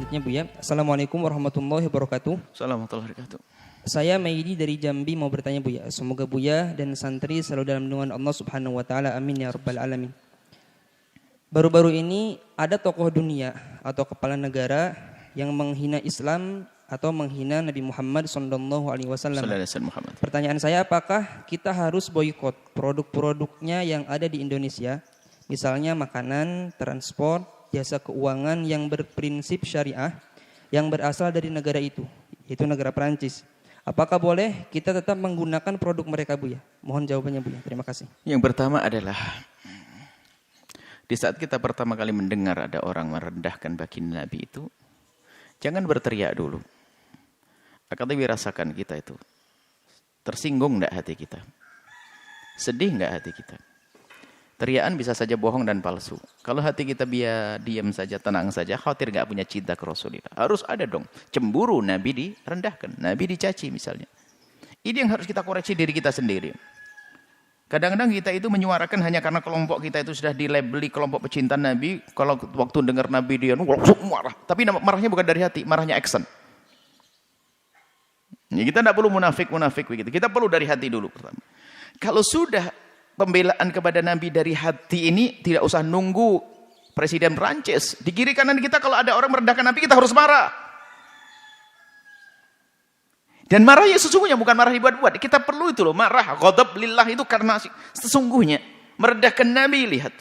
selanjutnya Buya. Assalamualaikum warahmatullahi wabarakatuh. Assalamualaikum warahmatullahi wabarakatuh. Saya Maidi dari Jambi mau bertanya Buya. Semoga Buya dan santri selalu dalam lindungan Allah Subhanahu wa taala. Amin ya rabbal alamin. Baru-baru ini ada tokoh dunia atau kepala negara yang menghina Islam atau menghina Nabi Muhammad SAW. Pertanyaan saya, apakah kita harus boikot produk-produknya yang ada di Indonesia, misalnya makanan, transport, jasa keuangan yang berprinsip syariah yang berasal dari negara itu, yaitu negara Perancis? Apakah boleh kita tetap menggunakan produk mereka Buya? Mohon jawabannya Buya. Terima kasih. Yang pertama adalah di saat kita pertama kali mendengar ada orang merendahkan baginda Nabi itu, jangan berteriak dulu. Akan tapi rasakan kita itu. Tersinggung enggak hati kita? Sedih enggak hati kita? Teriakan bisa saja bohong dan palsu. Kalau hati kita biar diam saja, tenang saja, khawatir enggak punya cinta ke Rasulullah. Harus ada dong. Cemburu Nabi direndahkan, Nabi dicaci misalnya. Ini yang harus kita koreksi diri kita sendiri. Kadang-kadang kita itu menyuarakan hanya karena kelompok kita itu sudah dilabeli kelompok pecinta Nabi. Kalau waktu dengar Nabi dia marah. Tapi marahnya bukan dari hati, marahnya action. Ya, kita tidak perlu munafik begitu. Kita perlu dari hati dulu pertama. Kalau sudah pembelaan kepada Nabi dari hati ini, tidak usah nunggu Presiden Perancis. Di kiri kanan kita kalau ada orang merendahkan Nabi, kita harus marah. Dan marahnya sesungguhnya bukan marah dibuat-buat. Kita perlu itu loh, marah. Ghadab lillah itu karena sesungguhnya merendahkan Nabi, lihat.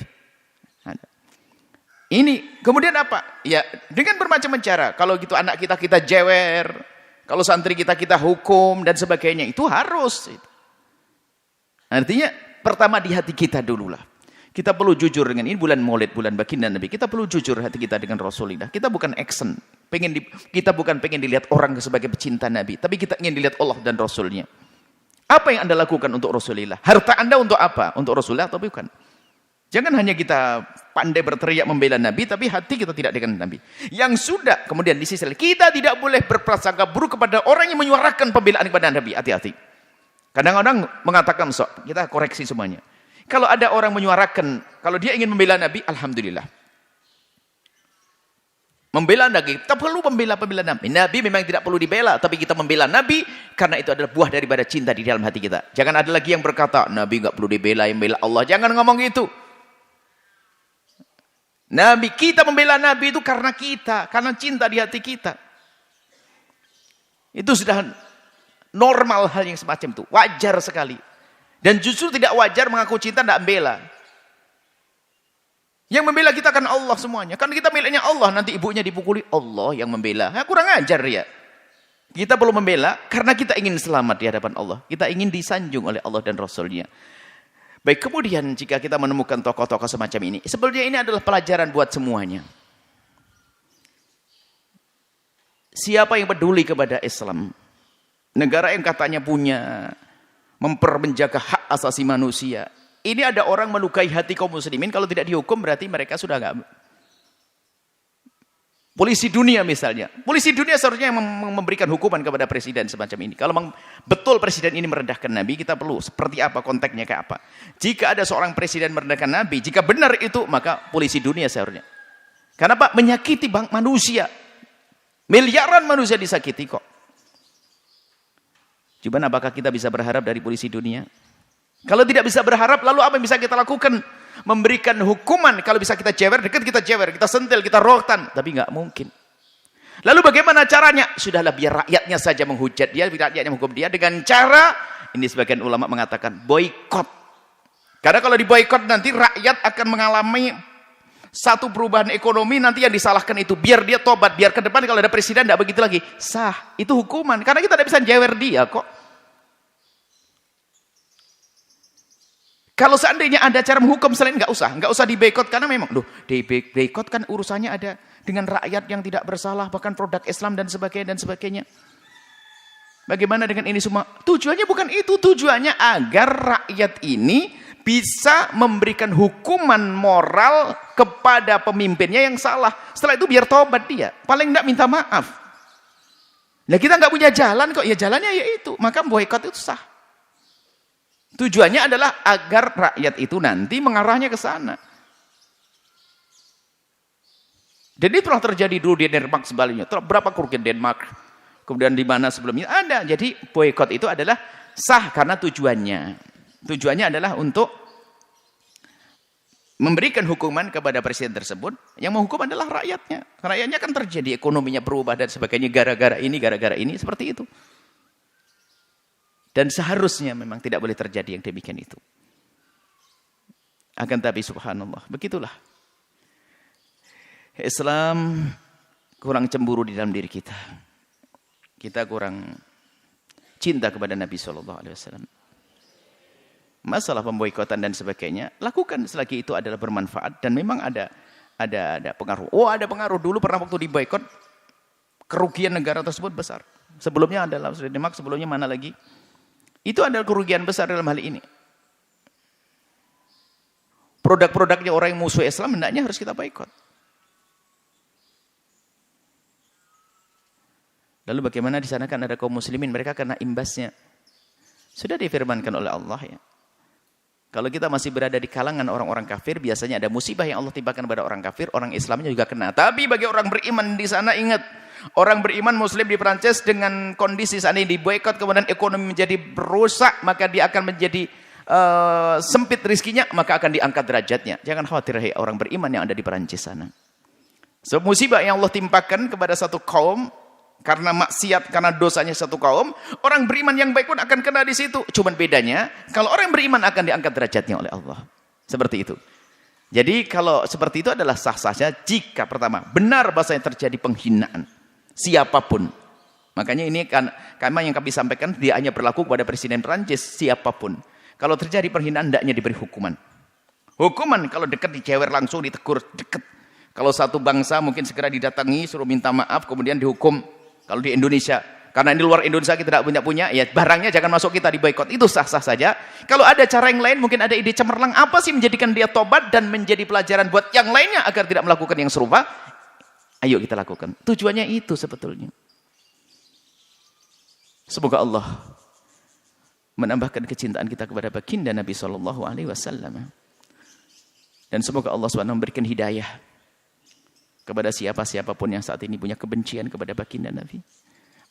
Ini kemudian apa? Ya dengan bermacam cara. Kalau gitu anak kita jewer. Kalau santri kita hukum dan sebagainya, itu harus. Artinya pertama di hati kita dululah. Kita perlu jujur dengan ini bulan Maulid, bulan baginda Nabi. Kita perlu jujur hati kita dengan Rasulullah. Kita bukan action. Kita bukan pengen dilihat orang sebagai pecinta Nabi, tapi kita ingin dilihat Allah dan Rasulnya. Apa yang Anda lakukan untuk Rasulullah? Harta Anda untuk apa? Untuk Rasulullah atau bukan? Jangan hanya kita pandai berteriak membela Nabi, tapi hati kita tidak dengan Nabi. Yang sudah, kemudian di sisi lain, kita tidak boleh berprasangka buruk kepada orang yang menyuarakan pembelaan kepada Nabi. Hati-hati. Kadang-kadang mengatakan, kita koreksi semuanya. Kalau ada orang menyuarakan, kalau dia ingin membela Nabi, alhamdulillah. Membela Nabi, kita perlu membela Nabi. Nabi memang tidak perlu dibela, tapi kita membela Nabi, karena itu adalah buah daripada cinta di dalam hati kita. Jangan ada lagi yang berkata, Nabi nggak perlu dibela, yang bela Allah. Jangan ngomong gitu. Nabi, kita membela Nabi itu karena cinta di hati kita. Itu sudah normal hal yang semacam itu, wajar sekali. Dan justru tidak wajar mengaku cinta tidak membela. Yang membela kita kan Allah semuanya. Kan kita miliknya Allah, nanti ibunya dipukuli, Allah yang membela. Ya, kurang ajar ya. Kita perlu membela karena kita ingin selamat di hadapan Allah. Kita ingin disanjung oleh Allah dan Rasulnya. Baik, kemudian jika kita menemukan tokoh-tokoh semacam ini, sebenarnya ini adalah pelajaran buat semuanya. Siapa yang peduli kepada Islam? Negara yang katanya punya menjaga hak asasi manusia. Ini ada orang melukai hati kaum muslimin, kalau tidak dihukum berarti mereka sudah enggak. Polisi dunia misalnya. Polisi dunia seharusnya yang memberikan hukuman kepada presiden semacam ini. Kalau memang betul presiden ini merendahkan Nabi, kita perlu seperti apa, konteksnya kayak apa. Jika ada seorang presiden merendahkan Nabi, jika benar itu, maka polisi dunia seharusnya. Karena Pak, menyakiti manusia. Miliaran manusia disakiti kok. Cuman apakah kita bisa berharap dari polisi dunia? Kalau tidak bisa berharap, lalu apa yang bisa kita lakukan? Memberikan hukuman. Kalau bisa kita jewer, dekat kita jewer, kita sentil, kita rotan. Tapi nggak mungkin. Lalu bagaimana caranya? Sudahlah, biar rakyatnya saja menghujat dia, biar rakyatnya menghukum dia dengan cara, ini sebagian ulama mengatakan boikot. Karena kalau diboikot nanti rakyat akan mengalami satu perubahan ekonomi, nanti yang disalahkan itu biar dia tobat, biar ke depan kalau ada presiden tidak begitu lagi. Sah, itu hukuman. Karena kita tidak bisa jewer dia kok. Kalau seandainya ada cara menghukum selain, nggak usah diboikot, karena memang diboikot kan urusannya ada dengan rakyat yang tidak bersalah, bahkan produk Islam dan sebagainya. Bagaimana dengan ini semua? Tujuannya bukan itu, tujuannya agar rakyat ini bisa memberikan hukuman moral kepada pemimpinnya yang salah. Setelah itu biar tobat dia, paling nggak minta maaf. Nah kita nggak punya jalan kok, ya jalannya ya itu, maka boikot itu sah. Tujuannya adalah agar rakyat itu nanti mengarahnya ke sana. Dan itu telah terjadi dulu di Denmark sebaliknya. Berapa kerugian Denmark? Kemudian di mana sebelumnya? Ada. Jadi boykot itu adalah sah karena tujuannya. Tujuannya adalah untuk memberikan hukuman kepada presiden tersebut. Yang menghukum adalah rakyatnya. Rakyatnya kan terjadi ekonominya berubah dan sebagainya gara-gara ini, seperti itu. Dan seharusnya memang tidak boleh terjadi yang demikian itu. Akan tapi subhanallah, begitulah. Islam kurang cemburu di dalam diri kita. Kita kurang cinta kepada Nabi SAW. Masalah pemboikotan dan sebagainya, lakukan selagi itu adalah bermanfaat dan memang ada pengaruh. Oh, ada pengaruh. Dulu pernah waktu diboikot, kerugian negara tersebut besar. Sebelumnya adalah Denmark, sebelumnya mana lagi? Itu adalah kerugian besar dalam hal ini. Produk-produknya orang yang musuh Islam hendaknya harus kita boikot. Lalu bagaimana di sana kan ada kaum muslimin, mereka kena imbasnya. Sudah difirmankan oleh Allah ya. Kalau kita masih berada di kalangan orang-orang kafir, biasanya ada musibah yang Allah timpakan kepada orang kafir, orang Islamnya juga kena. Tapi bagi orang beriman di sana, ingat, orang beriman muslim di Perancis dengan kondisi saat ini diboikot, kemudian ekonomi menjadi rusak, maka dia akan menjadi sempit rizkinya, maka akan diangkat derajatnya. Jangan khawatir hai orang beriman yang ada di Perancis sana. Sebab musibah yang Allah timpakan kepada satu kaum karena maksiat, karena dosanya satu kaum, orang beriman yang baik pun akan kena di situ. Cuman bedanya, kalau orang beriman akan diangkat derajatnya oleh Allah. Seperti itu. Jadi kalau seperti itu adalah sah saja jika pertama benar bahasanya terjadi penghinaan siapapun. Makanya ini kan yang kami sampaikan dia hanya berlaku kepada presiden Perancis, siapapun. Kalau terjadi penghinaan, hendaknya diberi hukuman. Hukuman kalau dekat dicewer langsung, ditegur dekat. Kalau satu bangsa mungkin segera didatangi, suruh minta maaf, kemudian dihukum. Kalau di Indonesia, karena di luar Indonesia kita tidak punya, ya barangnya jangan masuk, kita diboikot. Itu sah-sah saja. Kalau ada cara yang lain, mungkin ada ide cemerlang, apa sih menjadikan dia tobat dan menjadi pelajaran buat yang lainnya agar tidak melakukan yang serupa? Ayo kita lakukan. Tujuannya itu sebetulnya. Semoga Allah menambahkan kecintaan kita kepada baginda Nabi SAW. Dan semoga Allah SWT memberikan hidayah kepada siapapun yang saat ini punya kebencian kepada baginda Nabi.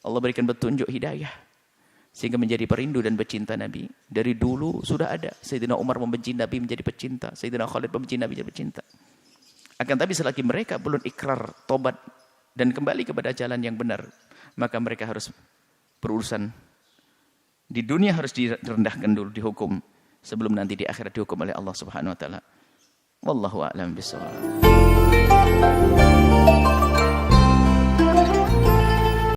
Allah berikan petunjuk hidayah sehingga menjadi perindu dan pecinta Nabi. Dari dulu sudah ada. Sayyidina Umar membenci Nabi menjadi pecinta. Sayyidina Khalid membenci Nabi menjadi pecinta. Akan tapi selagi mereka belum ikrar, tobat dan kembali kepada jalan yang benar, maka mereka harus berurusan di dunia, harus direndahkan dulu, dihukum, sebelum nanti di akhirat dihukum oleh Allah Subhanahu wa taala. Wallahu a'lam bishawab.